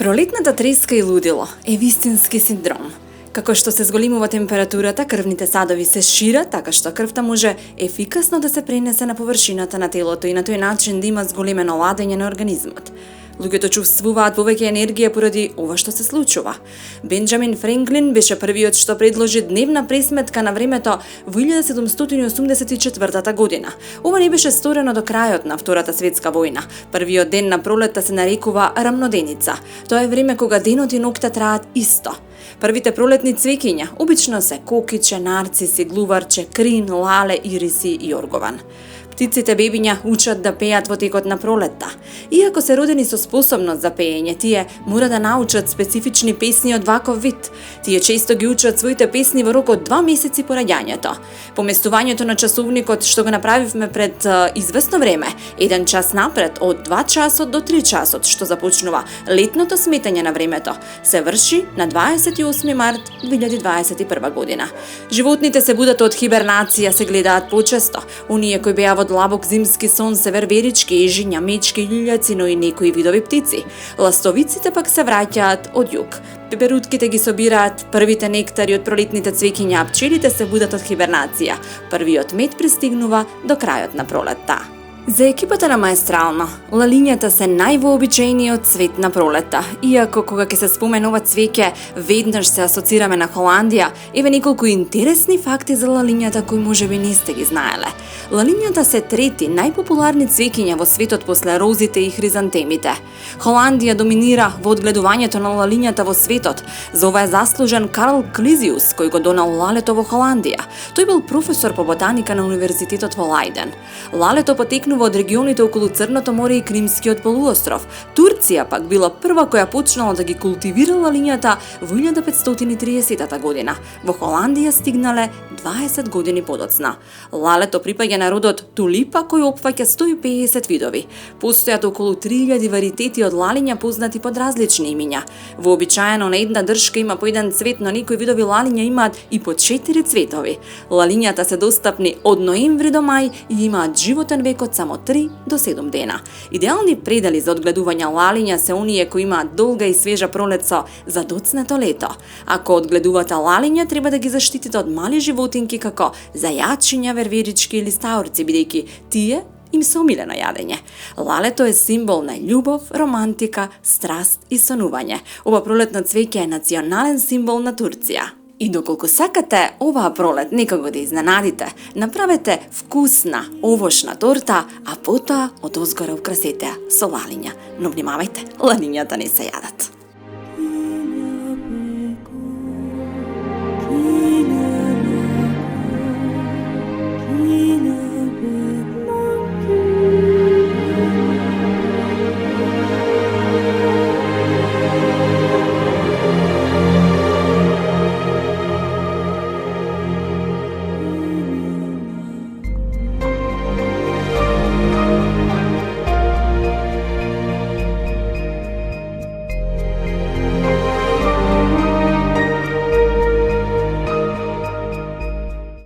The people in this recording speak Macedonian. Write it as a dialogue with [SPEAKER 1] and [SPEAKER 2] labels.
[SPEAKER 1] Пролетната треска и лудило е вистински синдром. Како што се зголемува температурата, крвните садови се шират, така што крвта може ефикасно да се пренесе на површината на телото и на тој начин да има зголемено ладење на организмот. Луѓето чувствуваат повеќе енергија поради ова што се случува. Бенџамин Франклин беше првиот што предложи дневна пресметка на времето во 1784 година. Ова не беше сторено до крајот на Втората светска војна. Првиот ден на пролетта се нарекува рамноденица. Тоа е време кога денот и ноќта траат исто. Првите пролетни цвеќиња обично се кокиче, нарциси, глуварче, крин, лале, ириси и оргован. Птиците бебиња учат да пеат во текот на пролетта. Иако се родени со способност за пеење, тие мора да научат специфични песни од ваков вид. Тие често ги учат своите песни во рок од 2 месеци по раѓањето. Поместувањето на часовникот што го направивме пред известно време, 1 час напред од 2 часот до 3 часот, што започнува летното сметање на времето, се врши на 28 март 2021 година. Животните се будат од хибернација, се гледаат почесто. Оние кои беа од длабок зимски сон се верверички, ежиња, мечки, љуљаци, но и некои видови птици. Ластовиците пак се враќаат од југ. Пеперутките ги собираат првите нектари од пролетните цвеќиња, а пчелите се будат од хибернација. Првиот мед пристигнува до крајот на пролетта. За екипата на Маестрално, лалињата се највообичаениот цвет на пролетта. Иако кога ќе се споменува цвеќе, веднаш се асоцираме на Холандија, еве неколку интересни факти за лалињата кои можеби не сте ги знаеле. Лалињата се трети најпопуларни цвеќиња во светот после розите и хризантемите. Холандија доминира во одгледувањето на лалињата во светот. За ова е заслужен Карл Клизиус, кој го донал лалето во Холандија. Тој бил професор по ботаника на универзитетот во Лајден. Лалето потекнува од регионите околу Црното море и Кримскиот полуостров. Турција пак била прва која почнала да ги култивира лалињата во 1530 година. Во Холандија стигнале 20 години подоцна. Лалето припаѓа на родот тулипа кој опфаќа 150 видови. Постојат околу 3000 варитети од лалиња познати под различни имиња. Вообичаено на една дршка има по еден цвет, но некои видови лалиња имаат и по 4 цветови. Лалињата се достапни од ноември до мај и имаат животен век од само 3 до 7 дена. Идеални предели за одгледување лалиња се оние кои имаат долга и свежа пролет со задоцнето лето. Ако одгледувате лалиња, треба да ги заштитите од мали животинки како зајачиња, верверички или стаурци, бидејќи тие им се омилено јадење. Лалето е символ на љубов, романтика, страст и сонување. Ова пролетно цвеќе е национален символ на Турција. И доколку сакате оваа пролет некако да изненадите, направете вкусна овошна торта, а потоа од озгора украсете со лалиња. Но внимавајте, лалињата не се јадат.